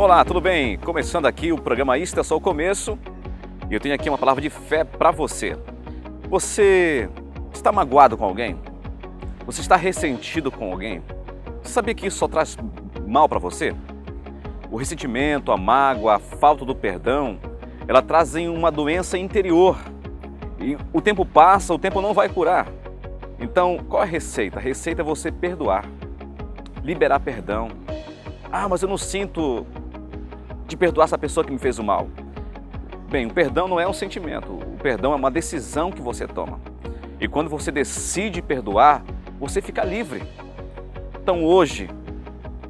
Olá, tudo bem? Começando aqui o programa Isto é só o Começo e eu tenho aqui uma palavra de fé para você. Você está magoado com alguém? Você está ressentido com alguém? Você sabia que isso só traz mal para você? O ressentimento, a mágoa, a falta do perdão, ela trazem uma doença interior e o tempo passa, o tempo não vai curar. Então, qual é a receita? A receita é você perdoar, liberar perdão. Ah, mas eu não sinto de perdoar essa pessoa que me fez o mal. Bem, o perdão não é um sentimento, o perdão é uma decisão que você toma. E quando você decide perdoar, você fica livre. Então hoje,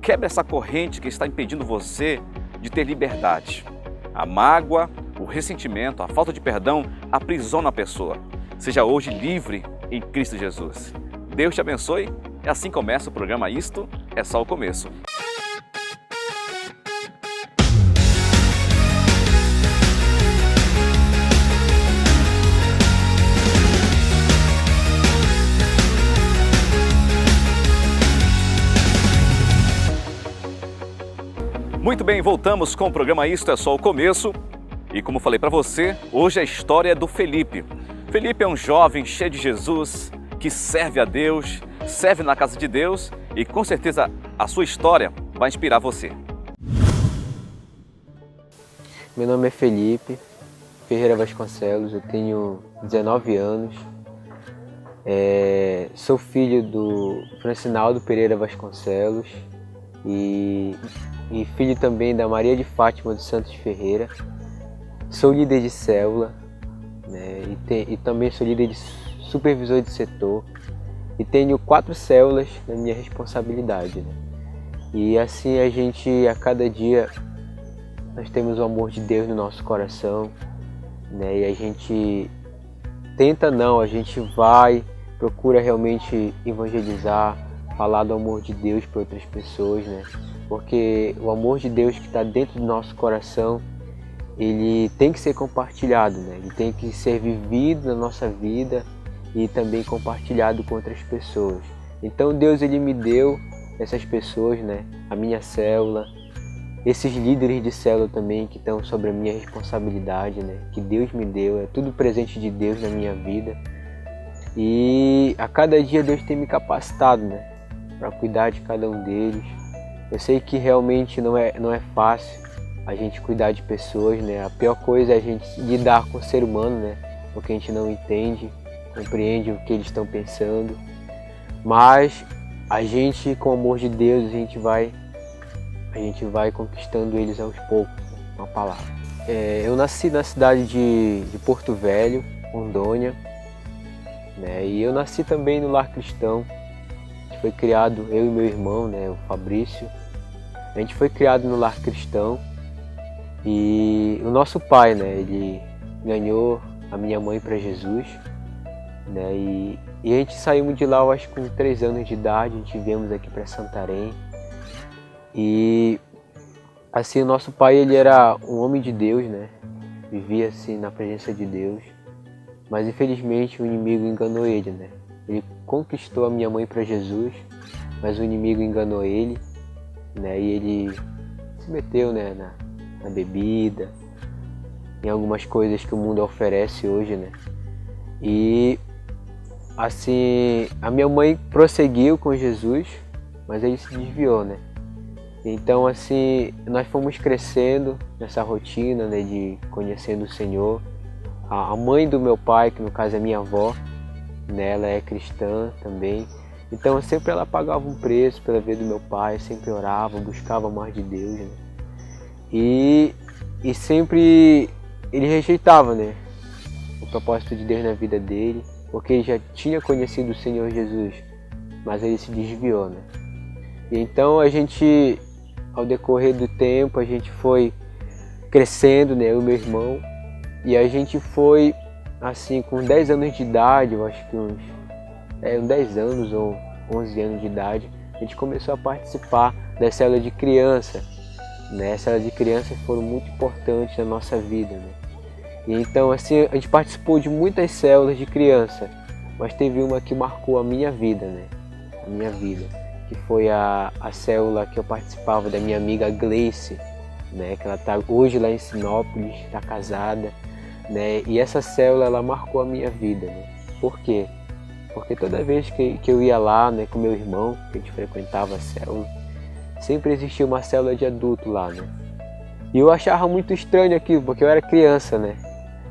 quebre essa corrente que está impedindo você de ter liberdade. A mágoa, o ressentimento, a falta de perdão aprisiona a pessoa. Seja hoje livre em Cristo Jesus. Deus te abençoe e assim começa o programa Isto é só o Começo. Muito bem, voltamos com o programa Isto é só o Começo. E como falei para você, hoje a história é do Felipe. Felipe é um jovem cheio de Jesus, que serve a Deus, serve na casa de Deus e com certeza a sua história vai inspirar você. Meu nome é Felipe Ferreira Vasconcelos, eu tenho 19 anos, sou filho do Francinaldo Pereira Vasconcelos e filho também da Maria de Fátima dos Santos Ferreira. Sou líder de célula, né, e também sou líder de supervisor de setor e tenho 4 células na minha responsabilidade, né? E assim a cada dia nós temos o amor de Deus no nosso coração, né? E a gente a gente vai, procura realmente evangelizar, falar do amor de Deus para outras pessoas, né? Porque o amor de Deus que está dentro do nosso coração, ele tem que ser compartilhado, né? Ele tem que ser vivido na nossa vida e também compartilhado com outras pessoas. Então Deus, ele me deu essas pessoas, né? A minha célula, esses líderes de célula também que estão sobre a minha responsabilidade, né? Que Deus me deu, é tudo presente de Deus na minha vida. E a cada dia Deus tem me capacitado, né? Para cuidar de cada um deles. Eu sei que realmente não é fácil a gente cuidar de pessoas, né? A pior coisa é a gente lidar com o ser humano, né? Porque a gente não entende, compreende o que eles estão pensando. Mas a gente, com o amor de Deus, a gente vai conquistando eles aos poucos, né? Uma palavra. Eu nasci na cidade de Porto Velho, Rondônia, né? E eu nasci também no lar cristão. A gente foi criado, eu e meu irmão, né? O Fabrício. A gente foi criado no lar cristão e o nosso pai, né, ele ganhou a minha mãe para Jesus, né, e a gente saímos de lá, eu acho, com 3 anos de idade, a gente viemos aqui para Santarém e assim o nosso pai, ele era um homem de Deus, né, vivia assim na presença de Deus, mas infelizmente o inimigo enganou ele, né, ele conquistou a minha mãe para Jesus, mas o inimigo enganou ele, né, e ele se meteu, né, na bebida, em algumas coisas que o mundo oferece hoje, né. E assim, a minha mãe prosseguiu com Jesus, mas ele se desviou, né. Então assim, nós fomos crescendo nessa rotina, né, de conhecendo o Senhor. A mãe do meu pai, que no caso é minha avó, né, ela é cristã também. Então sempre ela pagava um preço pela vida do meu pai, sempre orava, buscava mais de Deus, né? E sempre ele rejeitava, né, o propósito de Deus na vida dele, porque ele já tinha conhecido o Senhor Jesus, mas ele se desviou, né? E então a gente, ao decorrer do tempo, a gente foi crescendo, né, eu e meu irmão, e a gente foi, assim, com 10 anos de idade, eu acho que uns 10 anos ou 11 anos de idade, a gente começou a participar da célula de criança, né? As células de criança foram muito importantes na nossa vida, né? E então, assim, a gente participou de muitas células de criança, mas teve uma que marcou a minha vida, né? A minha vida, que foi a célula que eu participava da minha amiga Gleice, né? Que ela está hoje lá em Sinópolis, está casada, né? E essa célula, ela marcou a minha vida, né? Por quê? Porque toda vez que eu ia lá, né, com meu irmão, que a gente frequentava a célula, sempre existia uma célula de adulto lá, né? E eu achava muito estranho aquilo, porque eu era criança, né?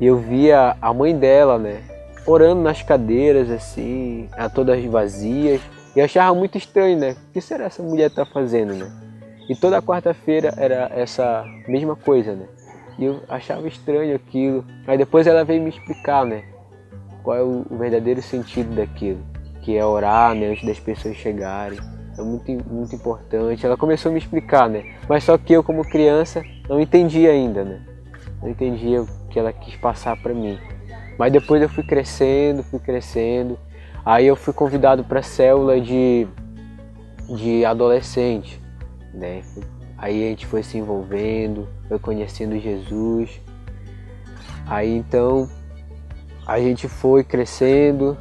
E eu via a mãe dela, né, orando nas cadeiras, assim, todas vazias. E eu achava muito estranho, né? O que será essa mulher tá fazendo, né? E toda quarta-feira era essa mesma coisa, né? E eu achava estranho aquilo. Aí depois ela veio me explicar, né? Qual é o verdadeiro sentido daquilo. Que é orar, né, antes das pessoas chegarem. É muito importante. Ela começou a me explicar, né? Mas só que eu, como criança, não entendia ainda, né? Não entendia o que ela quis passar para mim. Mas depois eu fui crescendo. Aí eu fui convidado para a célula de adolescente, né? Aí a gente foi se envolvendo, foi conhecendo Jesus. Aí então a gente foi crescendo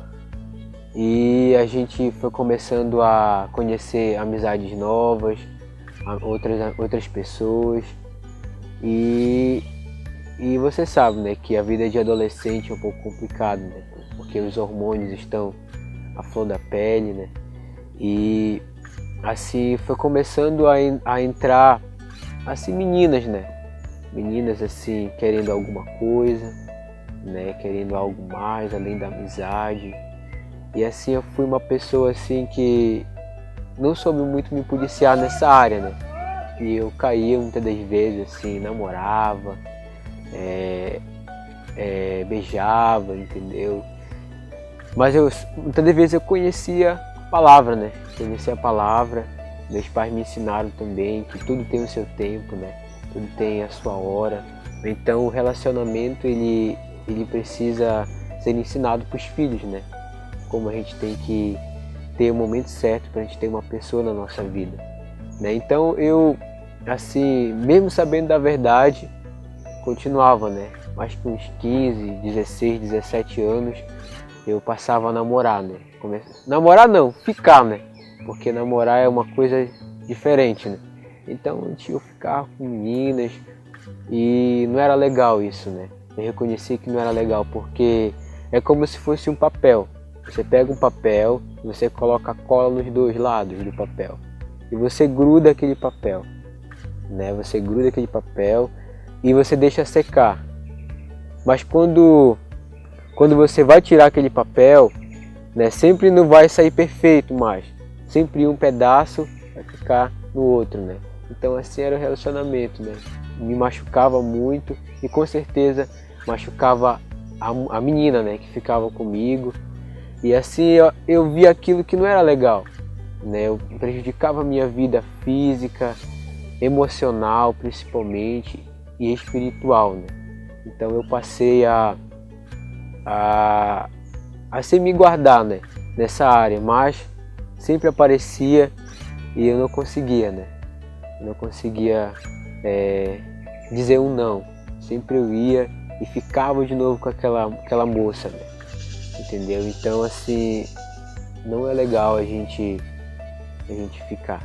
e a gente foi começando a conhecer amizades novas, outras pessoas. E você sabe, né, que a vida de adolescente é um pouco complicada, né? Porque os hormônios estão à flor da pele, né? E assim foi começando a entrar assim meninas, né? Meninas assim querendo alguma coisa, né? Querendo algo mais além da amizade. E assim eu fui uma pessoa assim que não soube muito me policiar nessa área, né? E eu caía muitas das vezes assim, namorava, beijava, entendeu? Mas muitas das vezes eu conhecia a palavra, né? Conhecia a palavra. Meus pais me ensinaram também que tudo tem o seu tempo, né? Tudo tem a sua hora. Então o relacionamento ele precisa ser ensinado para os filhos, né? Como a gente tem que ter o momento certo para a gente ter uma pessoa na nossa vida, né? Então eu, assim, mesmo sabendo da verdade, continuava, né? Mais que uns 15, 16, 17 anos, eu passava a namorar, né? Namorar não, ficar, né? Porque namorar é uma coisa diferente, né? Então eu ficava com meninas e não era legal isso, né? Eu reconheci que não era legal porque é como se fosse um papel. Você pega um papel, você coloca cola nos dois lados do papel e você gruda aquele papel, né? Você gruda aquele papel e você deixa secar. Mas quando você vai tirar aquele papel, né, sempre não vai sair perfeito mais. Sempre um pedaço vai ficar no outro, né? Então assim era o relacionamento, né? Me machucava muito e com certeza machucava a menina, né, que ficava comigo. E assim eu via aquilo que não era legal, né? Eu prejudicava a minha vida física, emocional principalmente e espiritual, né? Então eu passei a sem me guardar, né, nessa área, mas sempre aparecia e eu não conseguia, né? Eu não conseguia dizer um não. Sempre eu ia e ficava de novo com aquela moça, né? Entendeu? Então assim, não é legal a gente ficar.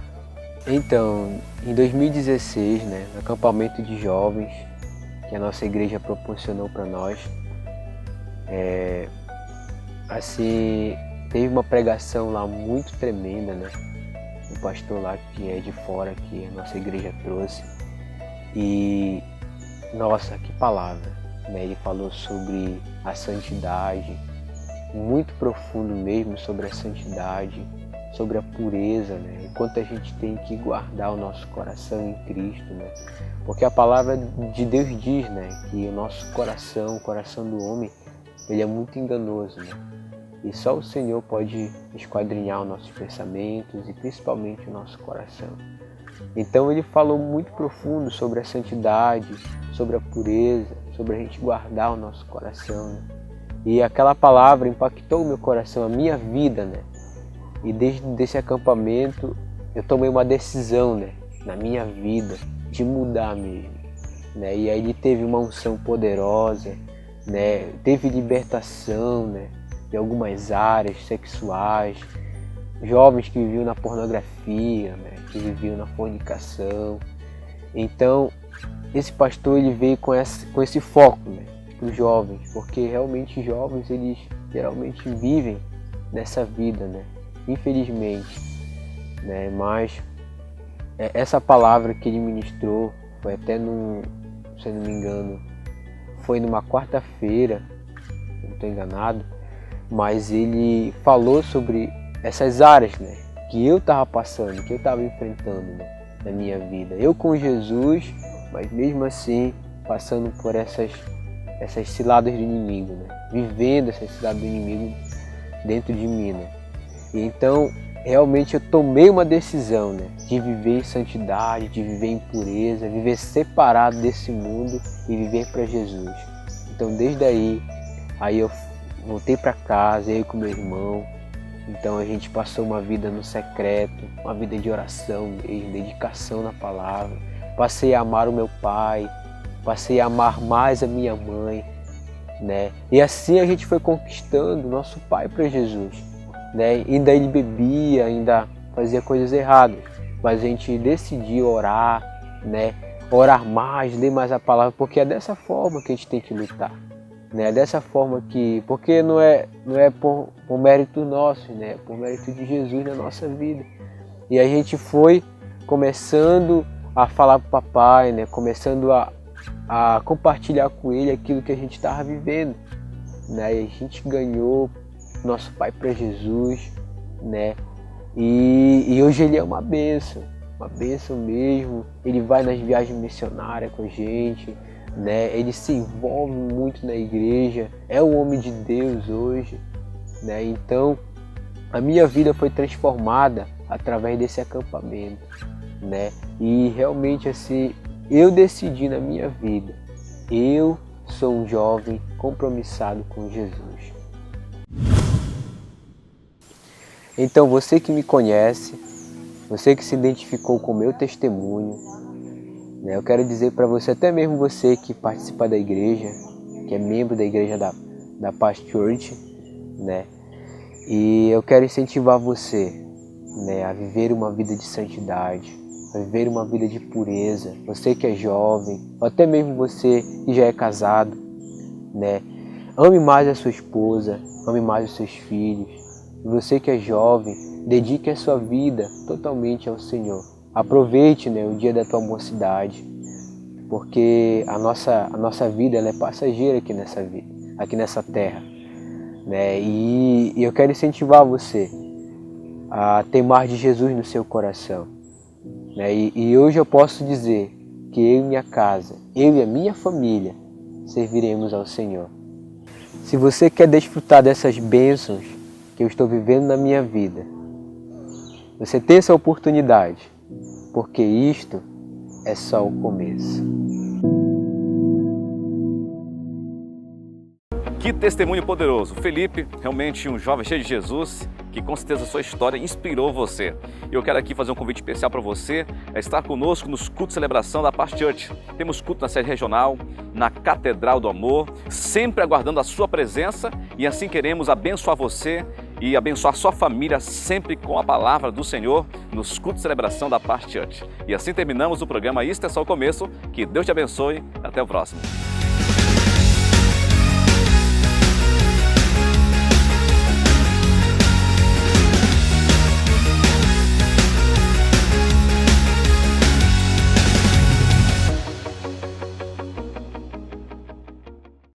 Então, em 2016, né, no acampamento de jovens que a nossa igreja proporcionou para nós, assim, teve uma pregação lá muito tremenda, né? Um pastor lá que é de fora, que a nossa igreja trouxe. E, nossa, que palavra, né? Ele falou sobre a santidade, muito profundo mesmo sobre a santidade, sobre a pureza, né? E quanto a gente tem que guardar o nosso coração em Cristo, né? Porque a palavra de Deus diz, né, que o nosso coração, o coração do homem, ele é muito enganoso, né? E só o Senhor pode esquadrinhar os nossos pensamentos e principalmente o nosso coração. Então ele falou muito profundo sobre a santidade, sobre a pureza, sobre a gente guardar o nosso coração, né? E aquela palavra impactou o meu coração, a minha vida, né? E desde esse acampamento eu tomei uma decisão, né, na minha vida de mudar mesmo, né? E aí ele teve uma unção poderosa, né? Teve libertação, né, de algumas áreas sexuais, jovens que viviam na pornografia, né, que viviam na fornicação. Então esse pastor ele veio com esse foco, né, para os jovens, porque realmente os jovens eles geralmente vivem nessa vida, né, infelizmente, né, mas essa palavra que ele ministrou foi até se eu não me engano, foi numa quarta-feira, não estou enganado, mas ele falou sobre essas áreas, né, que eu estava passando, que eu estava enfrentando, né, na minha vida. Eu com Jesus, mas mesmo assim passando por essas ciladas do inimigo, né, vivendo essas ciladas do inimigo dentro de mim, né. E então realmente eu tomei uma decisão, né, de viver em santidade, de viver em pureza, viver separado desse mundo e viver para Jesus. Então desde aí eu voltei para casa, eu com meu irmão. Então a gente passou uma vida no secreto, uma vida de oração mesmo, dedicação na palavra. Passei a amar o meu pai, passei a amar mais a minha mãe, né? E assim a gente foi conquistando nosso pai para Jesus, né? Ainda ele bebia, ainda fazia coisas erradas, mas a gente decidiu orar, né? Orar mais, ler mais a palavra, porque é dessa forma que a gente tem que lutar, né? É dessa forma que, porque não é por mérito nosso, né? É por mérito de Jesus na nossa vida. E a gente foi começando a falar para o papai, né? Começando a compartilhar com ele aquilo que a gente estava vivendo, né? E a gente ganhou nosso pai para Jesus, né? E hoje ele é uma bênção mesmo. Ele vai nas viagens missionárias com a gente, né? Ele se envolve muito na igreja, é um homem de Deus hoje, né? Então a minha vida foi transformada através desse acampamento, né? E realmente assim, eu decidi na minha vida, eu sou um jovem compromissado com Jesus. Então você que me conhece, você que se identificou com o meu testemunho, né, eu quero dizer para você, até mesmo você que participa da igreja, que é membro da igreja da Paz Church, né, e eu quero incentivar você, né, a viver uma vida de santidade, a viver uma vida de pureza. Você que é jovem, ou até mesmo você que já é casado, né, ame mais a sua esposa, ame mais os seus filhos. Você que é jovem, dedique a sua vida totalmente ao Senhor. Aproveite, né, o dia da tua mocidade, porque a nossa vida ela é passageira aqui nessa terra, né? E eu quero incentivar você a ter mais de Jesus no seu coração, né? E hoje eu posso dizer que eu e minha casa, eu e a minha família serviremos ao Senhor. Se você quer desfrutar dessas bênçãos que eu estou vivendo na minha vida, você tem essa oportunidade, porque isto é só o começo. Que testemunho poderoso! Felipe, realmente um jovem cheio de Jesus, que com certeza a sua história inspirou você. E eu quero aqui fazer um convite especial para você, estar conosco nos cultos de celebração da Paz Church. Temos culto na sede regional, na Catedral do Amor, sempre aguardando a sua presença, e assim queremos abençoar você e abençoar sua família sempre com a palavra do Senhor nos cultos de celebração da Paz Church. E assim terminamos o programa Isto é só o Começo. Que Deus te abençoe. Até o próximo.